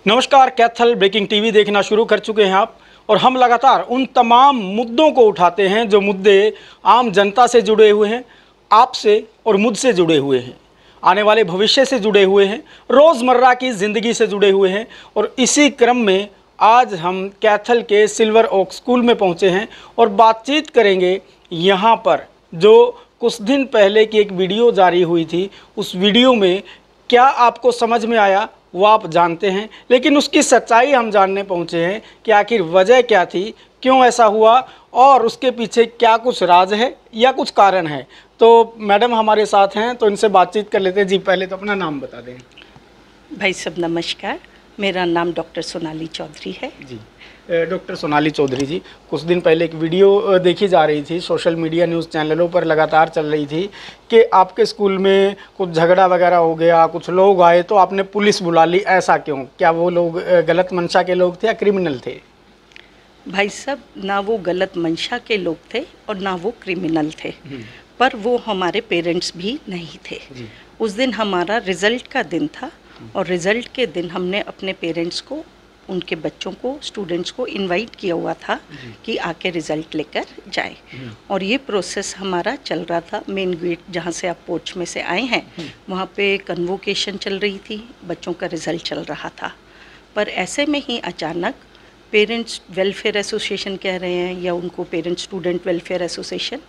नमस्कार, Kaithal breaking TV देखना शुरू कर चुके हैं आप, और हम लगातार उन तमाम मुद्दों को उठाते हैं जो मुद्दे आम जनता से जुड़े हुए हैं, आपसे और मुझसे जुड़े हुए हैं, आने वाले भविष्य से जुड़े हुए हैं, रोज़मर्रा की ज़िंदगी से जुड़े हुए हैं। और इसी क्रम में आज हम कैथल के सिल्वर ओक स्कूल में पहुंचे हैं और बातचीत करेंगे यहाँ पर जो कुछ दिन पहले की एक वीडियो जारी हुई थी। उस वीडियो में क्या आपको समझ में आया वो आप जानते हैं, लेकिन उसकी सच्चाई हम जानने पहुंचे हैं कि आखिर वजह क्या थी, क्यों ऐसा हुआ और उसके पीछे क्या कुछ राज है या कुछ कारण है। तो मैडम हमारे साथ हैं, तो इनसे बातचीत कर लेते हैं। जी, पहले तो अपना नाम बता दें। भाई सब नमस्कार, मेरा नाम डॉक्टर सोनाली चौधरी है। जी, डॉक्टर सोनाली चौधरी जी, कुछ दिन पहले एक वीडियो देखी जा रही थी, सोशल मीडिया न्यूज़ चैनलों पर लगातार चल रही थी कि आपके स्कूल में कुछ झगड़ा वगैरह हो गया, कुछ लोग आए तो आपने पुलिस बुला ली। ऐसा क्यों? क्या वो लोग गलत मंशा के लोग थे या क्रिमिनल थे? भाई सब, ना वो गलत मंशा के लोग थे और ना वो क्रिमिनल थे, पर वो हमारे पेरेंट्स भी नहीं थे। उस दिन हमारा रिज़ल्ट का दिन था और रिज़ल्ट के दिन हमने अपने पेरेंट्स को, उनके बच्चों को, स्टूडेंट्स को इनवाइट किया हुआ था कि आके रिज़ल्ट लेकर जाए। और ये प्रोसेस हमारा चल रहा था। मेन गेट जहाँ से आप पोर्च में से आए हैं वहाँ पे कन्वोकेशन चल रही थी, बच्चों का रिज़ल्ट चल रहा था। पर ऐसे में ही अचानक पेरेंट्स वेलफेयर एसोसिएशन कह रहे हैं या उनको पेरेंट्स स्टूडेंट वेलफेयर एसोसिएशन,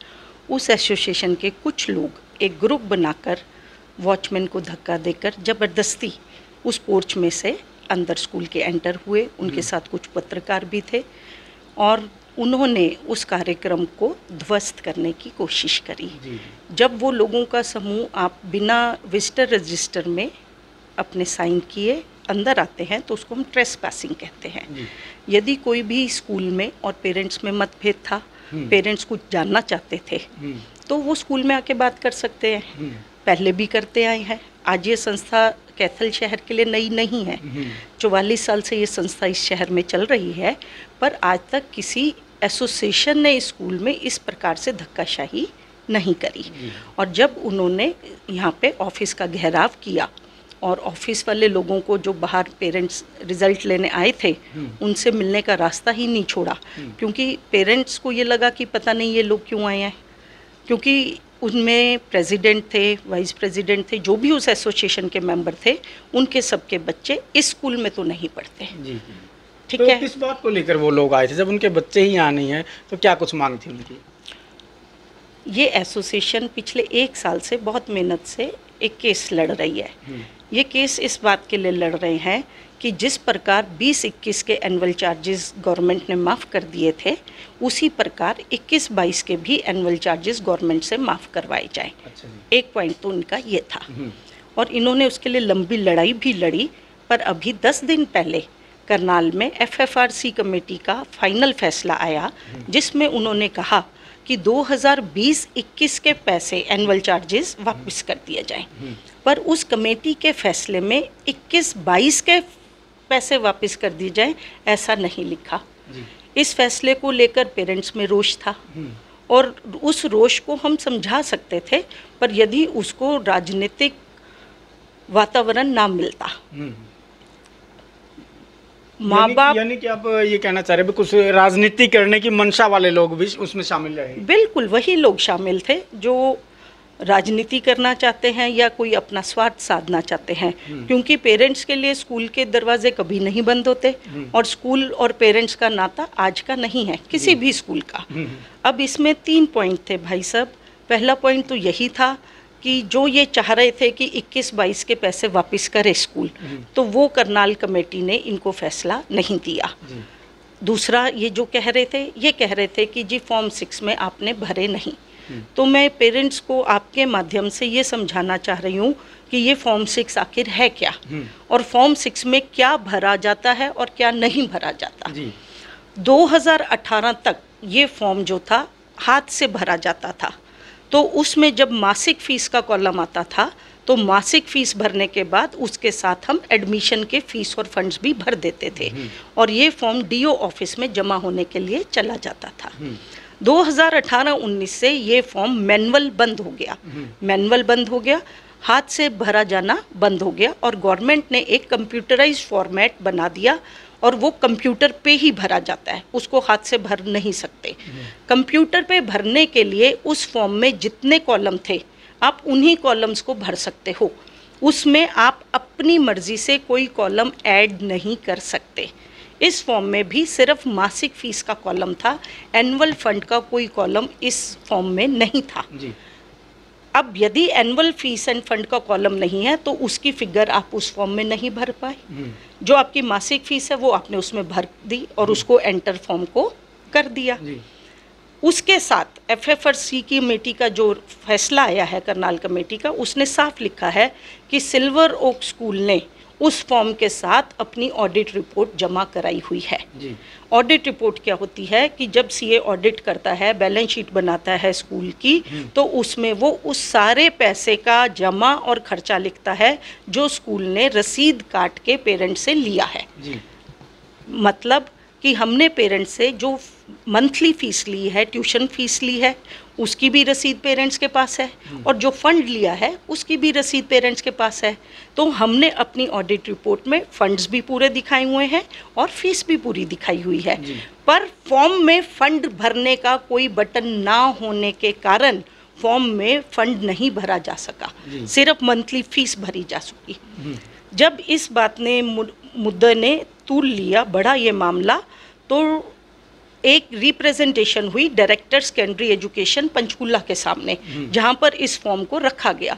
उस एसोसिएशन के कुछ लोग एक ग्रुप बनाकर वॉचमैन को धक्का देकर ज़बरदस्ती उस पोर्च में से अंदर स्कूल के एंटर हुए। उनके साथ कुछ पत्रकार भी थे और उन्होंने उस कार्यक्रम को ध्वस्त करने की कोशिश करी। जब वो लोगों का समूह आप बिना विजिटर रजिस्टर में अपने साइन किए अंदर आते हैं तो उसको हम ट्रेसपासिंग कहते हैं। यदि कोई भी स्कूल में और पेरेंट्स में मतभेद था, पेरेंट्स कुछ जानना चाहते थे तो वो स्कूल में आके बात कर सकते हैं। पहले भी करते आए हैं। आज ये संस्था कैथल शहर के लिए नई नहीं है, 44 साल से ये संस्था इस शहर में चल रही है, पर आज तक किसी एसोसिएशन ने स्कूल में इस प्रकार से धक्काशाही नहीं करी। और जब उन्होंने यहाँ पे ऑफिस का घेराव किया और ऑफिस वाले लोगों को, जो बाहर पेरेंट्स रिज़ल्ट लेने आए थे, उनसे मिलने का रास्ता ही नहीं छोड़ा, क्योंकि पेरेंट्स को ये लगा कि पता नहीं ये लोग क्यों आए हैं, क्योंकि उनमें प्रेसिडेंट थे, वाइस प्रेसिडेंट थे, जो भी उस एसोसिएशन के मेंबर थे, उनके सबके बच्चे इस स्कूल में तो नहीं पढ़ते। ठीक है। किस बात को लेकर वो लोग आए थे? जब उनके बच्चे ही यहाँ नहीं हैं तो क्या कुछ मांग थी उनकी? ये एसोसिएशन पिछले 1 साल से बहुत मेहनत से एक केस लड़ रही है। ये केस इस बात के लिए लड़ रहे हैं कि जिस प्रकार 20-21 के एनुअल चार्जेस गवर्नमेंट ने माफ़ कर दिए थे, उसी प्रकार 21-22 के भी एनुअल चार्जेस गवर्नमेंट से माफ़ करवाए जाएं। एक पॉइंट तो उनका ये था और इन्होंने उसके लिए लंबी लड़ाई भी लड़ी। पर अभी 10 दिन पहले करनाल में FFRC कमेटी का फाइनल फैसला आया, जिसमें उन्होंने कहा कि 2020-21 के पैसे एनुअल चार्जेस वापस कर दिए जाएं। पर उस कमेटी के फैसले में 21-22 के पैसे वापस कर दिए जाएं ऐसा नहीं लिखा। इस फैसले को लेकर पेरेंट्स में रोष था और उस रोष को हम समझा सकते थे, पर यदि उसको राजनीतिक वातावरण ना मिलता, माँ बाप, यानी कि आप ये कहना चाह रहे हैं कुछ राजनीति करने की मंशा वाले लोग भी उसमें शामिल रहे? बिल्कुल वही लोग शामिल थे जो राजनीति करना चाहते हैं या कोई अपना स्वार्थ साधना चाहते हैं, क्योंकि पेरेंट्स के लिए स्कूल के दरवाजे कभी नहीं बंद होते और स्कूल और पेरेंट्स का नाता आज का नहीं है किसी भी स्कूल का। अब इसमें 3 पॉइंट थे भाई साहब। पहला पॉइंट तो यही था कि जो ये चाह रहे थे कि 21-22 के पैसे वापस करे स्कूल, तो वो करनाल कमेटी ने इनको फैसला नहीं दिया। दूसरा, ये जो कह रहे थे, ये कह रहे थे कि जी फॉर्म 6 में आपने भरे नहीं। तो मैं पेरेंट्स को आपके माध्यम से ये समझाना चाह रही हूँ कि ये फॉर्म 6 आखिर है क्या और फॉर्म 6 में क्या भरा जाता है और क्या नहीं भरा जाता। 2018 तक ये फॉर्म जो था हाथ से भरा जाता था, तो उसमें जब मासिक फ़ीस का कॉलम आता था तो मासिक फ़ीस भरने के बाद उसके साथ हम एडमिशन के फ़ीस और फंड्स भी भर देते थे और ये फॉर्म DO ऑफिस में जमा होने के लिए चला जाता था। 2018-19 से ये फॉर्म मैनुअल बंद हो गया। हाथ से भरा जाना बंद हो गया और गवर्नमेंट ने एक कंप्यूटराइज्ड फॉर्मेट बना दिया और वो कंप्यूटर पे ही भरा जाता है, उसको हाथ से भर नहीं सकते। कंप्यूटर पे भरने के लिए उस फॉर्म में जितने कॉलम थे आप उन्हीं कॉलम्स को भर सकते हो, उसमें आप अपनी मर्जी से कोई कॉलम ऐड नहीं कर सकते। इस फॉर्म में भी सिर्फ मासिक फीस का कॉलम था, एनुअल फंड का कोई कॉलम इस फॉर्म में नहीं था जी। अब यदि एनुअल फीस एंड फंड का कॉलम नहीं है तो उसकी फिगर आप उस फॉर्म में नहीं भर पाए। जो आपकी मासिक फीस है वो आपने उसमें भर दी और उसको एंटर फॉर्म को कर दिया जी। उसके साथ FFRC की कमेटी का जो फैसला आया है, करनाल कमेटी का, उसने साफ लिखा है कि सिल्वर ओक स्कूल ने उस फॉर्म के साथ अपनी ऑडिट रिपोर्ट जमा कराई हुई है। ऑडिट रिपोर्ट क्या होती है कि जब CA ऑडिट करता है, बैलेंस शीट बनाता है स्कूल की, तो उसमें वो उस सारे पैसे का जमा और खर्चा लिखता है जो स्कूल ने रसीद काट के पेरेंट्स से लिया है। मतलब कि हमने पेरेंट्स से जो मंथली फ़ीस ली है, ट्यूशन फ़ीस ली है, उसकी भी रसीद पेरेंट्स के पास है और जो फ़ंड लिया है उसकी भी रसीद पेरेंट्स के पास है। तो हमने अपनी ऑडिट रिपोर्ट में फ़ंड्स भी पूरे दिखाए हुए हैं और फ़ीस भी पूरी दिखाई हुई है, पर फॉर्म में फ़ंड भरने का कोई बटन ना होने के कारण फॉर्म में फ़ंड नहीं भरा जा सका, सिर्फ मंथली फ़ीस भरी जा सकी। जब इस बात ने मुद्दे ने तूल लिया, बढ़ा ये मामला, तो एक रिप्रेजेंटेशन हुई डायरेक्टर सेकेंडरी एजुकेशन पंचकुला के सामने, जहां पर इस फॉर्म को रखा गया।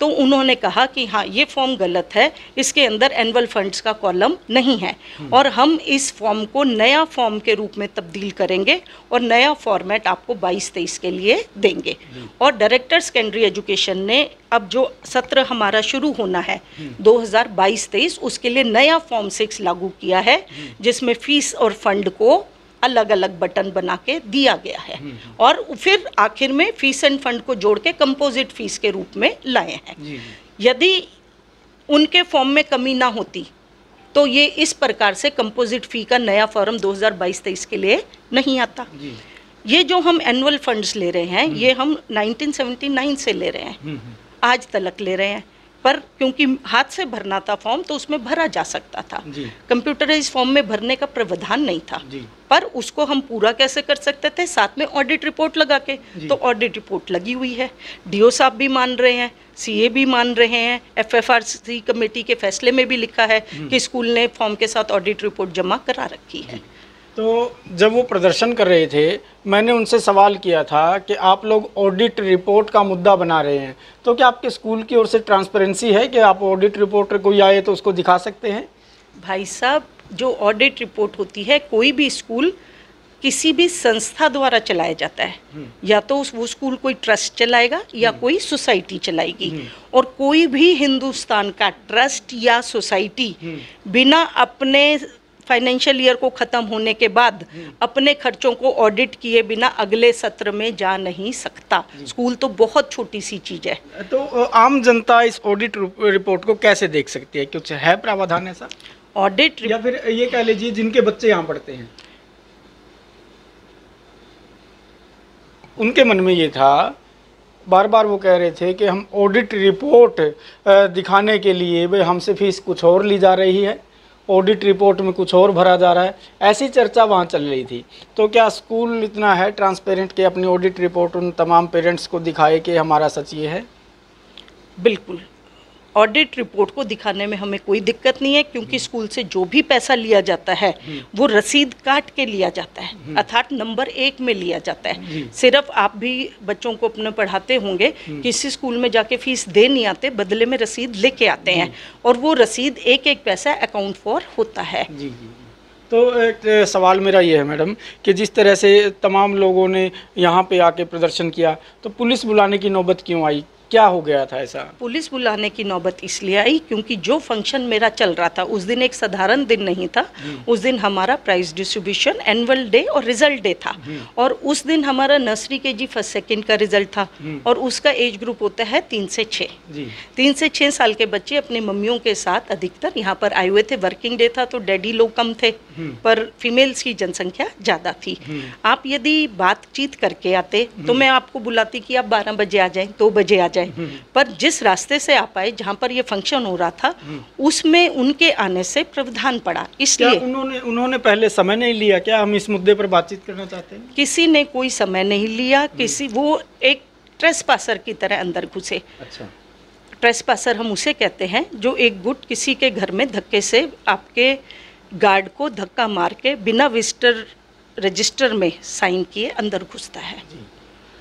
तो उन्होंने कहा कि हाँ, ये फॉर्म गलत है, इसके अंदर एनुअल फंड्स का कॉलम नहीं है और हम इस फॉर्म को नया फॉर्म के रूप में तब्दील करेंगे और नया फॉर्मेट आपको 22-23 के लिए देंगे। और डायरेक्टर सेकेंडरी एजुकेशन ने अब जो सत्र हमारा शुरू होना है 2022-23, उसके लिए नया फॉर्म 6 लागू किया है, जिसमें फीस और फंड को अलग अलग बटन बना के दिया गया है और फिर आखिर में फीस एंड फंड को जोड़ के कंपोजिट फीस के रूप में लाए हैं। यदि उनके फॉर्म में कमी ना होती तो ये इस प्रकार से कंपोजिट फी का नया फॉर्म 2022-23 के लिए नहीं आता। ये जो हम एनुअल फंड्स ले रहे हैं, ये हम 1979 से ले रहे हैं, आज तलक ले रहे हैं, पर क्योंकि हाथ से भरना था फॉर्म तो उसमें भरा जा सकता था। कंप्यूटराइज फॉर्म में भरने का प्रावधान नहीं था, पर उसको हम पूरा कैसे कर सकते थे, साथ में ऑडिट रिपोर्ट लगा के। तो ऑडिट रिपोर्ट लगी हुई है, DO साहब भी मान रहे हैं, CA भी मान रहे हैं, FFRC कमेटी के फैसले में भी लिखा है कि स्कूल ने फॉर्म के साथ ऑडिट रिपोर्ट जमा करा रखी है। तो जब वो प्रदर्शन कर रहे थे, मैंने उनसे सवाल किया था कि आप लोग ऑडिट रिपोर्ट का मुद्दा बना रहे हैं, तो क्या आपके स्कूल की ओर से ट्रांसपेरेंसी है कि आप ऑडिट रिपोर्ट कोई आए तो उसको दिखा सकते हैं? भाई साहब, जो ऑडिट रिपोर्ट होती है, कोई भी स्कूल किसी भी संस्था द्वारा चलाया जाता है, या तो वो स्कूल कोई ट्रस्ट चलाएगा या कोई सोसाइटी चलाएगी, और कोई भी हिंदुस्तान का ट्रस्ट या सोसाइटी बिना अपने फाइनेंशियल ईयर को ख़त्म होने के बाद अपने खर्चों को ऑडिट किए बिना अगले सत्र में जा नहीं सकता। स्कूल तो बहुत छोटी सी चीज़ है। तो आम जनता इस ऑडिट रिपोर्ट को कैसे देख सकती है? कुछ है प्रावधान ऐसा ऑडिट, या फिर ये कह लीजिए जिनके बच्चे यहाँ पढ़ते हैं उनके मन में ये था, बार बार वो कह रहे थे कि हम ऑडिट रिपोर्ट दिखाने के लिए भाई हमसे फीस कुछ और ली जा रही है, ऑडिट रिपोर्ट में कुछ और भरा जा रहा है, ऐसी चर्चा वहाँ चल रही थी। तो क्या स्कूल इतना है ट्रांसपेरेंट कि अपनी ऑडिट रिपोर्ट उन तमाम पेरेंट्स को दिखाए कि हमारा सच ये है? बिल्कुल, ऑडिट रिपोर्ट को दिखाने में हमें कोई दिक्कत नहीं है, क्योंकि स्कूल से जो भी पैसा लिया जाता है वो रसीद काट के लिया जाता है, अर्थात नंबर 1 में लिया जाता है। सिर्फ आप भी बच्चों को अपने पढ़ाते होंगे, किसी स्कूल में जाके फीस दे नहीं आते, बदले में रसीद लेके आते हैं और वो रसीद एक पैसा अकाउंट फॉर होता है। तो एक सवाल मेरा ये है मैडम कि जिस तरह से तमाम लोगों ने यहाँ पे आके प्रदर्शन किया, तो पुलिस बुलाने की नौबत क्यों आई? क्या हो गया था ऐसा? पुलिस बुलाने की नौबत इसलिए आई क्योंकि जो फंक्शन मेरा चल रहा था उस दिन एक साधारण दिन नहीं था। उस दिन हमारा प्राइज डिस्ट्रीब्यूशन, एनुअल डे और रिजल्ट डे था, और उस दिन हमारा नर्सरी KG फर्स्ट सेकंड का रिजल्ट था, और उसका एज ग्रुप होता है 3 से 6। 3 से 6 साल के बच्चे अपनी मम्मियों के साथ अधिकतर यहाँ पर आए हुए थे। वर्किंग डे था तो डैडी लोग कम थे, पर फीमेल्स की जनसंख्या ज़्यादा थी। आप यदि बातचीत करके आते तो मैं आपको बुलाती कि आप 12 बजे आ जाएं, 2 बजे आ जाएं, गए, पर जिस रास्ते से आप आए, जहाँ पर ये फंक्शन हो रहा था, उसमें उनके आने से प्रावधान पड़ा। क्या इसलिए उन्होंने पहले समय नहीं लिया क्या? हम इस मुद्दे पर बातचीत करना चाहते हैं। किसी ने कोई समय नहीं लिया, वो एक ट्रेसपासर की तरह अंदर घुसे। अच्छा। ट्रेसपासर हम उसे कहते हैं जो एक गुट किसी के घर में धक्के से आपके गार्ड को धक्का मार के बिना विजिटर रजिस्टर में साइन किए अंदर घुसता है।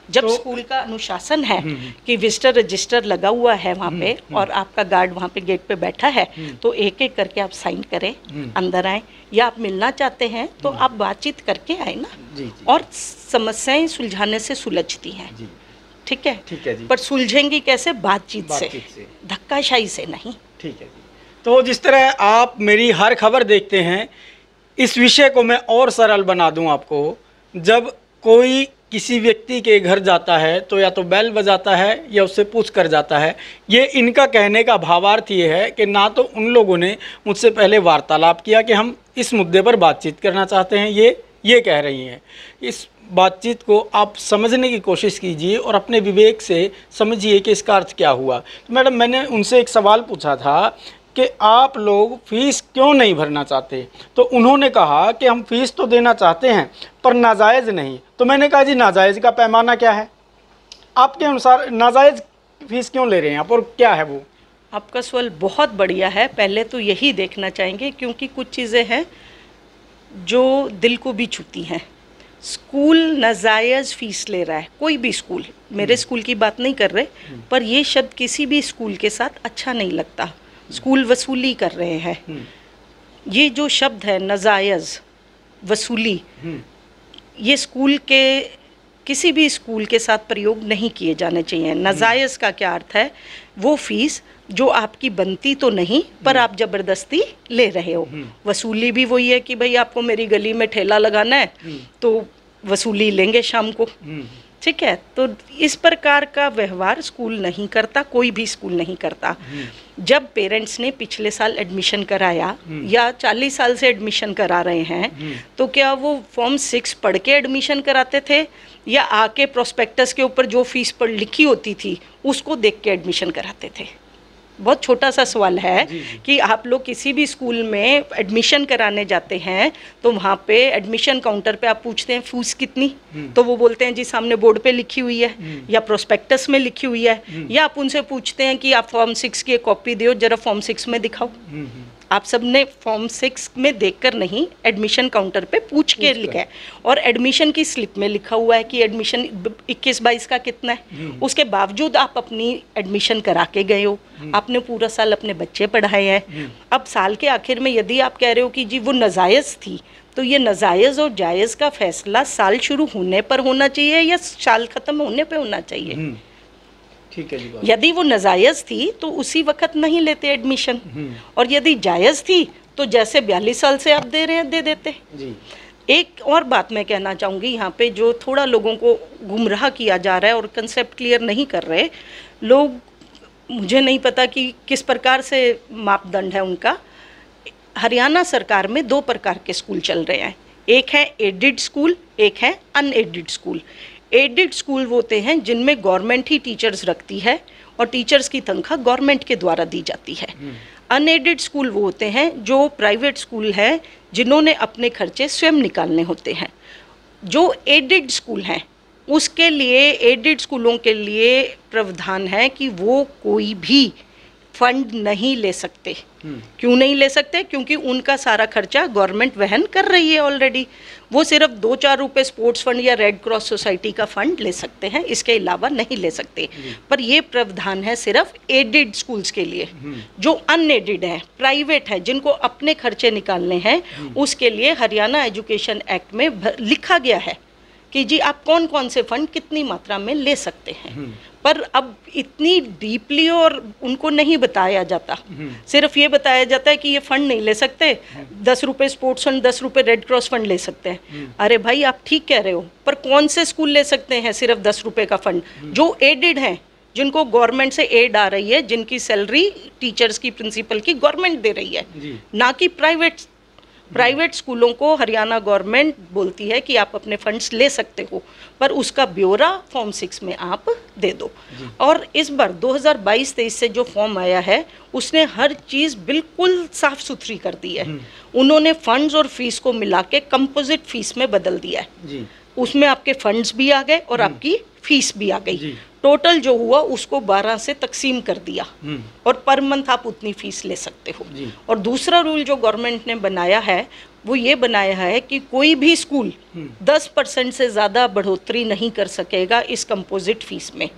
जब स्कूल का अनुशासन है कि विजिटर रजिस्टर लगा हुआ है वहाँ पे और आपका गार्ड वहाँ पे गेट पे बैठा है, तो एक एक करके आप साइन करें, अंदर आए, या आप मिलना चाहते हैं तो आप बातचीत करके आए ना। और समस्याएं सुलझाने से सुलझती हैं, ठीक है जी। पर सुलझेंगी कैसे? बातचीत से, धक्काशाही से नहीं। ठीक है जी। तो जिस तरह आप मेरी हर खबर देखते हैं, इस विषय को मैं और सरल बना दूं आपको। जब कोई किसी व्यक्ति के घर जाता है तो या तो बेल बजाता है या उससे पूछ कर जाता है। ये इनका कहने का भावार्थ ये है कि ना तो उन लोगों ने मुझसे पहले वार्तालाप किया कि हम इस मुद्दे पर बातचीत करना चाहते हैं, ये कह रही हैं। इस बातचीत को आप समझने की कोशिश कीजिए और अपने विवेक से समझिए कि इसका अर्थ क्या हुआ। तो मैडम, मैंने उनसे एक सवाल पूछा था कि आप लोग फ़ीस क्यों नहीं भरना चाहते, तो उन्होंने कहा कि हम फ़ीस तो देना चाहते हैं पर नाजायज़ नहीं। तो मैंने कहा जी, नाजायज़ का पैमाना क्या है आपके अनुसार? नाजायज़ फ़ीस क्यों ले रहे हैं आप और क्या है वो? आपका सवाल बहुत बढ़िया है। पहले तो यही देखना चाहेंगे, क्योंकि कुछ चीज़ें हैं जो दिल को भी छूती हैं। स्कूल नाजायज़ फ़ीस ले रहा है, कोई भी स्कूल, मेरे स्कूल की बात नहीं कर रहे, पर ये शब्द किसी भी स्कूल के साथ अच्छा नहीं लगता। स्कूल वसूली कर रहे हैं, ये जो शब्द है नाजायज़ वसूली, ये स्कूल के किसी भी स्कूल के साथ प्रयोग नहीं किए जाने चाहिए। नाजायज़ का क्या अर्थ है? वो फीस जो आपकी बनती तो नहीं पर आप ज़बरदस्ती ले रहे हो। वसूली भी वही है कि भाई आपको मेरी गली में ठेला लगाना है तो वसूली लेंगे शाम को, ठीक है। तो इस प्रकार का व्यवहार स्कूल नहीं करता, कोई भी स्कूल नहीं करता। जब पेरेंट्स ने पिछले साल एडमिशन कराया या 40 साल से एडमिशन करा रहे हैं, तो क्या वो फॉर्म 6 पढ़ के एडमिशन कराते थे या आके प्रोस्पेक्टस के ऊपर जो फीस पर लिखी होती थी उसको देख के एडमिशन कराते थे? बहुत छोटा सा सवाल है कि आप लोग किसी भी स्कूल में एडमिशन कराने जाते हैं तो वहाँ पे एडमिशन काउंटर पे आप पूछते हैं फीस कितनी, तो वो बोलते हैं जी सामने बोर्ड पे लिखी हुई है या प्रोस्पेक्टस में लिखी हुई है, या आप उनसे पूछते हैं कि आप फॉर्म 6 की एक कॉपी दो, जरा फॉर्म 6 में दिखाओ। आप सब ने फॉर्म 6 में देखकर नहीं, एडमिशन काउंटर पे पूछ के लिखा है और एडमिशन की स्लिप में लिखा हुआ है कि एडमिशन 21-22 का कितना है। उसके बावजूद आप अपनी एडमिशन करा के गए हो, आपने पूरा साल अपने बच्चे पढ़ाए हैं। अब साल के आखिर में यदि आप कह रहे हो कि जी वो नाजायज़ थी, तो ये नाजायज़ और जायज़ का फैसला साल शुरू होने पर होना चाहिए या साल ख़त्म होने पर होना चाहिए? ठीक है जी। यदि वो नाजायज़ थी तो उसी वक्त नहीं लेते एडमिशन, और यदि जायज़ थी तो जैसे 42 साल से आप दे रहे हैं दे देते जी। एक और बात मैं कहना चाहूँगी यहाँ पे, जो थोड़ा लोगों को गुमराह किया जा रहा है और कंसेप्ट क्लियर नहीं कर रहे लोग, मुझे नहीं पता कि किस प्रकार से मापदंड है उनका। हरियाणा सरकार में 2 प्रकार के स्कूल चल रहे हैं, एक है एडेड स्कूल, एक है अनएडेड स्कूल। एडेड स्कूल वो होते हैं जिनमें गवर्नमेंट ही टीचर्स रखती है और टीचर्स की तनख्वाह गवर्नमेंट के द्वारा दी जाती है। अनएडेड स्कूल वो होते हैं जो प्राइवेट स्कूल है जिन्होंने अपने खर्चे स्वयं निकालने होते हैं। जो एडेड स्कूल हैं उसके लिए, एडेड स्कूलों के लिए प्रावधान है कि वो कोई भी फंड नहीं ले सकते। क्यों नहीं ले सकते? क्योंकि उनका सारा खर्चा गवर्नमेंट वहन कर रही है ऑलरेडी। वो सिर्फ 2-4 रुपए स्पोर्ट्स फंड या रेड क्रॉस सोसाइटी का फंड ले सकते हैं, इसके अलावा नहीं ले सकते। पर ये प्रावधान है सिर्फ एडेड स्कूल्स के लिए। जो अनएडेड है, प्राइवेट है, जिनको अपने खर्चे निकालने हैं, उसके लिए हरियाणा एजुकेशन एक्ट में लिखा गया है कि जी आप कौन कौन से फंड कितनी मात्रा में ले सकते हैं। पर अब इतनी डीपली और उनको नहीं बताया जाता, सिर्फ ये बताया जाता है कि ये फंड नहीं ले सकते, 10 रुपये स्पोर्ट्स फंड, 10 रुपये रेड क्रॉस फंड ले सकते हैं। अरे भाई आप ठीक कह रहे हो, पर कौन से स्कूल ले सकते हैं सिर्फ 10 रुपये का फंड? जो एडेड हैं, जिनको गवर्नमेंट से एड आ रही है, जिनकी सैलरी टीचर्स की, प्रिंसिपल की गवर्नमेंट दे रही है, ना कि प्राइवेट प्राइवेट स्कूलों को हरियाणा गवर्नमेंट बोलती है कि आप अपने फंड्स ले सकते हो, पर उसका ब्यौरा फॉर्म 6 में आप दे दो। और इस बार 2022-23 से जो फॉर्म आया है उसने हर चीज़ बिल्कुल साफ सुथरी कर दी है। उन्होंने फंड्स और फीस को मिला के कंपोजिट फीस में बदल दिया है। उसमें आपके फंड्स भी आ गए और आपकी फीस भी आ गई। टोटल जो हुआ उसको 12 से तकसीम कर दिया और पर मंथ आप उतनी फीस ले सकते हो। और दूसरा रूल जो गवर्नमेंट ने बनाया है वो ये बनाया है कि कोई भी स्कूल 10% से ज़्यादा बढ़ोतरी नहीं कर सकेगा इस कंपोजिट फीस में।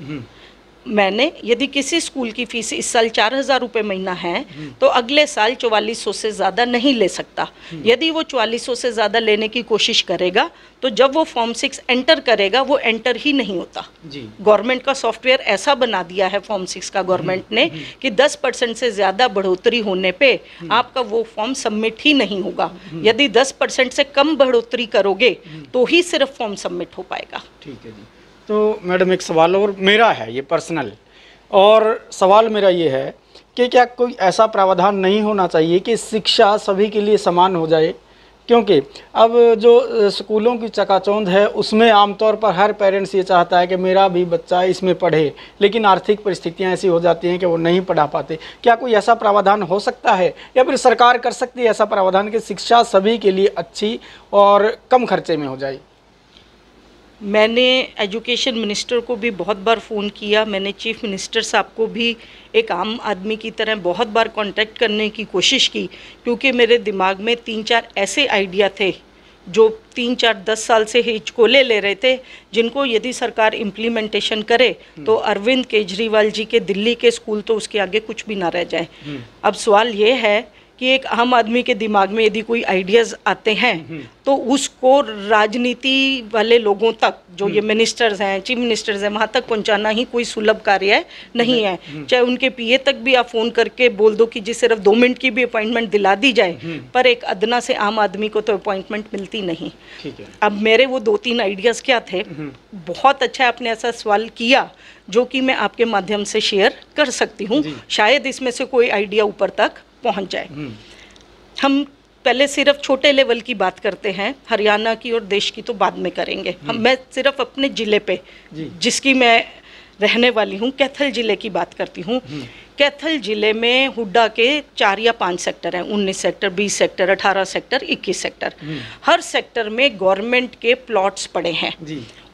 मैंने यदि किसी स्कूल की फीस इस साल 4,000 रुपये महीना है तो अगले साल 4400 से ज़्यादा नहीं ले सकता। यदि वो 4400 से ज़्यादा लेने की कोशिश करेगा तो जब वो फॉर्म 6 एंटर करेगा वो एंटर ही नहीं होता। गवर्नमेंट का सॉफ्टवेयर ऐसा बना दिया है फॉर्म 6 का गवर्नमेंट ने कि 10% से ज़्यादा बढ़ोतरी होने पे आपका वो फॉर्म सबमिट ही नहीं होगा। यदि 10% से कम बढ़ोतरी करोगे तो ही सिर्फ फॉर्म सबमिट हो पाएगा। ठीक है जी। तो मैडम एक सवाल और मेरा है, ये पर्सनल, और सवाल मेरा ये है कि क्या कोई ऐसा प्रावधान नहीं होना चाहिए कि शिक्षा सभी के लिए समान हो जाए? क्योंकि अब जो स्कूलों की चकाचौंध है उसमें आमतौर पर हर पेरेंट्स ये चाहता है कि मेरा भी बच्चा इसमें पढ़े, लेकिन आर्थिक परिस्थितियां ऐसी हो जाती हैं कि वो नहीं पढ़ा पाते। क्या कोई ऐसा प्रावधान हो सकता है या फिर सरकार कर सकती है ऐसा प्रावधान कि शिक्षा सभी के लिए अच्छी और कम खर्चे में हो जाए? मैंने एजुकेशन मिनिस्टर को भी बहुत बार फ़ोन किया, मैंने चीफ मिनिस्टर साहब को भी एक आम आदमी की तरह बहुत बार कांटेक्ट करने की कोशिश की, क्योंकि मेरे दिमाग में 3-4 ऐसे आइडिया थे जो 3-4-10 साल से हिचकोले ले रहे थे, जिनको यदि सरकार इम्प्लीमेंटेशन करे तो अरविंद केजरीवाल जी के दिल्ली के स्कूल तो उसके आगे कुछ भी ना रह जाए। अब सवाल ये है कि एक आम आदमी के दिमाग में यदि कोई आइडियाज़ आते हैं तो उसको राजनीति वाले लोगों तक, जो ये मिनिस्टर्स हैं, चीफ मिनिस्टर्स हैं, वहाँ तक पहुँचाना ही कोई सुलभ कार्य नहीं है। चाहे उनके पीए तक भी आप फ़ोन करके बोल दो कि जी सिर्फ 2 मिनट की भी अपॉइंटमेंट दिला दी जाए, पर एक अदना से आम आदमी को तो अपॉइंटमेंट मिलती नहीं। अब मेरे वो 2-3 आइडियाज़ क्या थे, बहुत अच्छा आपने ऐसा सवाल किया जो कि मैं आपके माध्यम से शेयर कर सकती हूँ। शायद इसमें से कोई आइडिया ऊपर तक पहुंच जाए। हम पहले सिर्फ छोटे लेवल की बात करते हैं, हरियाणा की और देश की तो बाद में करेंगे। मैं सिर्फ अपने ज़िले पे, जिसकी मैं रहने वाली हूँ, कैथल ज़िले की बात करती हूँ। कैथल ज़िले में हुड्डा के 4 या 5 सेक्टर हैं, 19 सेक्टर, 20 सेक्टर, 18 सेक्टर, 21 सेक्टर। हर सेक्टर में गवर्नमेंट के प्लॉट्स पड़े हैं।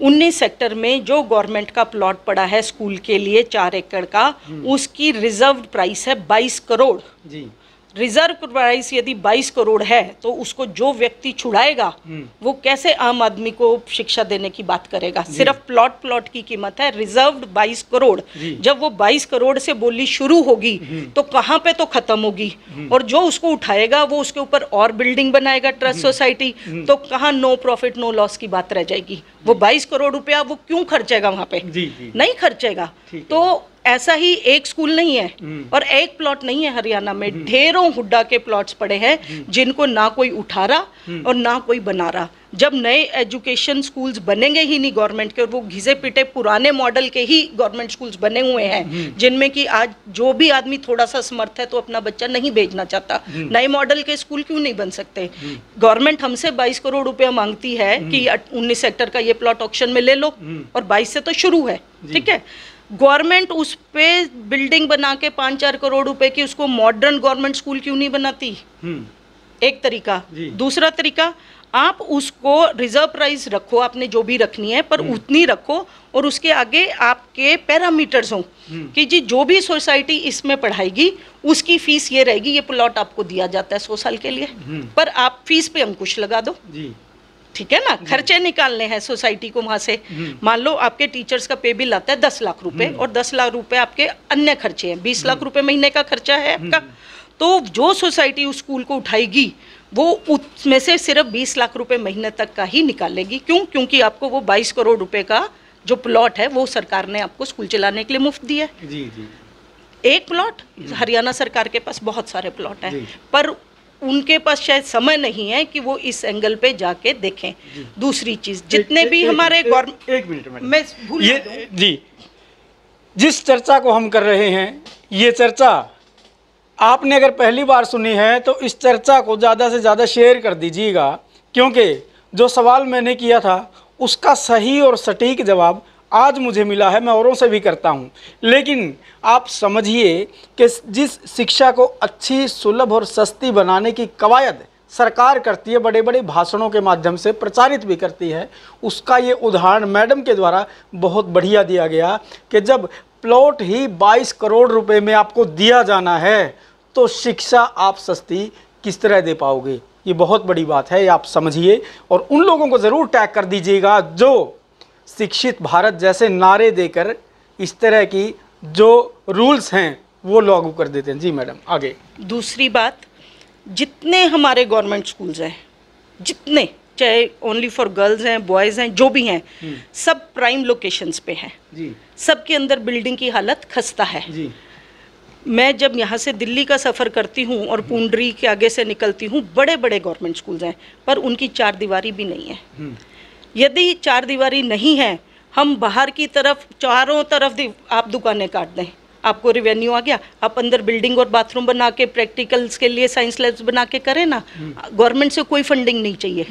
19 सेक्टर में जो गवर्नमेंट का प्लॉट पड़ा है स्कूल के लिए 4 एकड़ का, उसकी रिजर्व प्राइस है 22 करोड़। रिजर्व प्राइस यदि 22 करोड़ है तो उसको जो व्यक्ति छुड़ाएगा वो कैसे आम आदमी को शिक्षा देने की बात करेगा? सिर्फ प्लॉट की कीमत है रिजर्व्ड 22 करोड़। जब वो 22 करोड़ से बोली शुरू होगी तो कहाँ पे तो खत्म होगी, और जो उसको उठाएगा वो उसके ऊपर और बिल्डिंग बनाएगा ट्रस्ट सोसाइटी, तो कहाँ नो प्रॉफिट नो लॉस की बात रह जाएगी। वो 22 करोड़ रुपया वो क्यों खर्चेगा वहाँ पे? नहीं खर्चेगा। तो ऐसा ही एक स्कूल नहीं है और एक प्लॉट नहीं है, हरियाणा में ढेरों हुड्डा के प्लॉट्स पड़े हैं जिनको ना कोई उठा रहा और ना कोई बना रहा। जब नए एजुकेशन स्कूल्स बनेंगे ही नहीं गवर्नमेंट के, और वो घिसे पिटे पुराने मॉडल के ही गवर्नमेंट स्कूल्स बने हुए हैं जिनमें कि आज जो भी आदमी थोड़ा सा समर्थ है तो अपना बच्चा नहीं भेजना चाहता, नए मॉडल के स्कूल क्यों नहीं बन सकते? गवर्नमेंट हमसे 22 करोड़ रुपया मांगती है कि 19 सेक्टर का ये प्लॉट ऑक्शन में ले लो, और 22 से तो शुरू है, ठीक है। गवर्नमेंट उस पे बिल्डिंग बना के 5-4 करोड़ रुपए की उसको मॉडर्न गवर्नमेंट स्कूल क्यों नहीं बनाती? एक तरीका। दूसरा तरीका, आप उसको रिजर्व प्राइस रखो, आपने जो भी रखनी है, पर उतनी रखो और उसके आगे आपके पैरामीटर्स हों कि जी जो भी सोसाइटी इसमें पढ़ाएगी उसकी फीस ये रहेगी, ये प्लॉट आपको दिया जाता है 100 साल के लिए, पर आप फीस पे अंकुश लगा दो। ठीक है ना, खर्चे निकालने हैं सोसाइटी को वहाँ से। मान लो आपके टीचर्स का पे बिल आता है 10 लाख रुपए और 10 लाख रुपए आपके अन्य खर्चे हैं, 20 लाख रुपए महीने का खर्चा है आपका। तो जो सोसाइटी उस स्कूल को उठाएगी वो उसमें से सिर्फ 20 लाख रुपए महीने तक का ही निकालेगी। क्यों? क्योंकि आपको वो 22 करोड़ रुपए का जो प्लॉट है वो सरकार ने आपको स्कूल चलाने के लिए मुफ्त दिया है। एक प्लॉट, हरियाणा सरकार के पास बहुत सारे प्लॉट हैं, पर उनके पास शायद समय नहीं है कि वो इस एंगल पे जाके देखें। दूसरी चीज, जितने भी हमारे गवर्नमेंट, एक मिनट मैं भूल जी, जिस चर्चा को हम कर रहे हैं ये चर्चा आपने अगर पहली बार सुनी है तो इस चर्चा को ज़्यादा से ज़्यादा शेयर कर दीजिएगा, क्योंकि जो सवाल मैंने किया था उसका सही और सटीक जवाब आज मुझे मिला है। मैं औरों से भी करता हूं, लेकिन आप समझिए कि जिस शिक्षा को अच्छी, सुलभ और सस्ती बनाने की कवायद सरकार करती है, बड़े बड़े भाषणों के माध्यम से प्रचारित भी करती है, उसका ये उदाहरण मैडम के द्वारा बहुत बढ़िया दिया गया कि जब प्लॉट ही 22 करोड़ रुपए में आपको दिया जाना है तो शिक्षा आप सस्ती किस तरह दे पाओगे। ये बहुत बड़ी बात है, ये आप समझिए और उन लोगों को ज़रूर टैग कर दीजिएगा जो शिक्षित भारत जैसे नारे देकर इस तरह की जो रूल्स हैं वो लागू कर देते हैं। जी मैडम आगे। दूसरी बात, जितने हमारे गवर्नमेंट स्कूल्स हैं, जितने, चाहे ओनली फॉर गर्ल्स हैं, बॉयज़ हैं, जो भी हैं, सब प्राइम लोकेशंस पे हैं जी। सबके अंदर बिल्डिंग की हालत खस्ता है जी। मैं जब यहाँ से दिल्ली का सफ़र करती हूँ और पुंडरी के आगे से निकलती हूँ, बड़े बड़े गवर्नमेंट स्कूल्स हैं पर उनकी चार दीवारी भी नहीं है। यदि चार दीवारी नहीं है, हम बाहर की तरफ चारों तरफ आप दुकानें काट दें, आपको रेवेन्यू आ गया, आप अंदर बिल्डिंग और बाथरूम बना के प्रैक्टिकल्स के लिए साइंस लैब्स बना के करें ना। गवर्नमेंट से कोई फंडिंग नहीं चाहिए,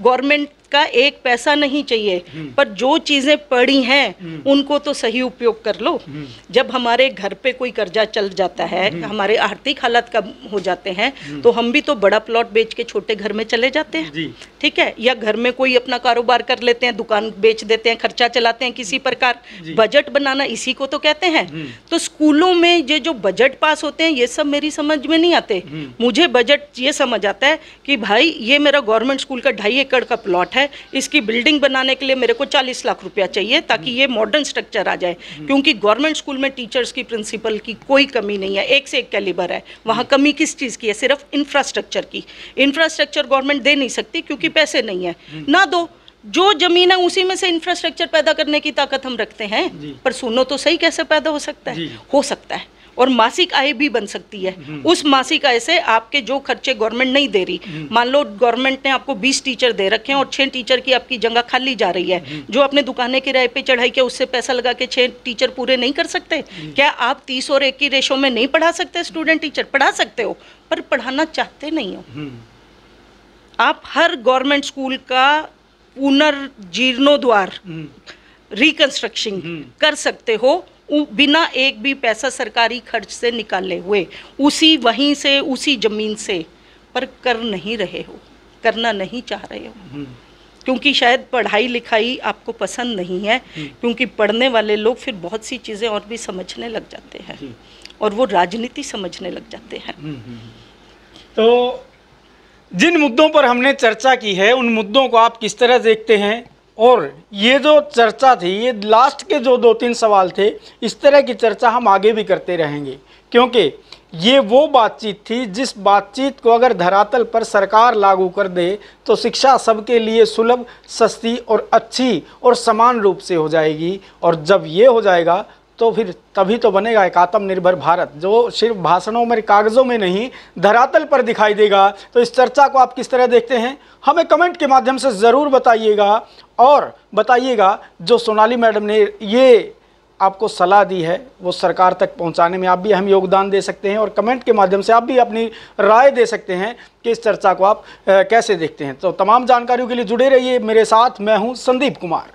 गवर्नमेंट का एक पैसा नहीं चाहिए, पर जो चीज़ें पड़ी हैं उनको तो सही उपयोग कर लो। जब हमारे घर पे कोई कर्जा चल जाता है, हमारे आर्थिक हालात कम हो जाते हैं, तो हम भी तो बड़ा प्लॉट बेच के छोटे घर में चले जाते हैं, ठीक है, या घर में कोई अपना कारोबार कर लेते हैं, दुकान बेच देते हैं, खर्चा चलाते हैं किसी प्रकार। बजट बनाना इसी को तो कहते हैं। तो स्कूलों में ये जो बजट पास होते हैं, ये सब मेरी समझ में नहीं आते। मुझे बजट ये समझ आता है कि भाई ये मेरा गवर्नमेंट स्कूल का 2.5 एकड़ का प्लॉट है, इसकी बिल्डिंग बनाने के लिए मेरे को 40 लाख रुपया चाहिए ताकि ये मॉडर्न स्ट्रक्चर आ जाए। क्योंकि गवर्नमेंट स्कूल में टीचर्स की, प्रिंसिपल की कोई कमी नहीं है, एक से एक कैलिबर है। वहाँ कमी किस चीज़ की है? सिर्फ इंफ्रास्ट्रक्चर की। इंफ्रास्ट्रक्चर गवर्नमेंट दे नहीं सकती क्योंकि पैसे नहीं है, ना दो, जो जमीन है उसी में से इंफ्रास्ट्रक्चर पैदा करने की ताकत हम रखते हैं। पर सुनो तो सही, कैसे पैदा हो सकता है? हो सकता है, और मासिक आय भी बन सकती है। उस मासिक आय से आपके जो खर्चे गवर्नमेंट नहीं दे रही, मान लो गवर्नमेंट ने आपको 20 टीचर दे रखे हैं और 6 टीचर की आपकी जगह खाली जा रही है, जो आपने दुकानें किराए पे चढ़ाई के उससे पैसा लगा के 6 टीचर पूरे नहीं कर सकते? क्या आप 30 और 1 की रेशो में नहीं पढ़ा सकते? स्टूडेंट टीचर पढ़ा सकते हो, पर पढ़ाना चाहते नहीं हो। आप हर गवर्नमेंट स्कूल का पुनर्जीर्णोद्वार, रिकंस्ट्रक्शन कर सकते हो बिना एक भी पैसा सरकारी खर्च से निकाले हुए, उसी वहीं से, उसी ज़मीन से, पर कर नहीं रहे हो, करना नहीं चाह रहे हो, क्योंकि शायद पढ़ाई लिखाई आपको पसंद नहीं है। क्योंकि पढ़ने वाले लोग फिर बहुत सी चीज़ें और भी समझने लग जाते हैं और वो राजनीति समझने लग जाते हैं। तो जिन मुद्दों पर हमने चर्चा की है, उन मुद्दों को आप किस तरह देखते हैं? और ये जो चर्चा थी, ये लास्ट के जो 2-3 सवाल थे, इस तरह की चर्चा हम आगे भी करते रहेंगे, क्योंकि ये वो बातचीत थी जिस बातचीत को अगर धरातल पर सरकार लागू कर दे तो शिक्षा सबके लिए सुलभ, सस्ती और अच्छी और समान रूप से हो जाएगी। और जब ये हो जाएगा तो फिर तभी तो बनेगा एक आत्मनिर्भर भारत, जो सिर्फ भाषणों में, कागज़ों में नहीं, धरातल पर दिखाई देगा। तो इस चर्चा को आप किस तरह देखते हैं, हमें कमेंट के माध्यम से ज़रूर बताइएगा। और बताइएगा जो सोनाली मैडम ने ये आपको सलाह दी है वो सरकार तक पहुंचाने में आप भी अहम योगदान दे सकते हैं, और कमेंट के माध्यम से आप भी अपनी राय दे सकते हैं कि इस चर्चा को आप कैसे देखते हैं। तो तमाम जानकारियों के लिए जुड़े रहिए मेरे साथ। मैं हूं संदीप कुमार।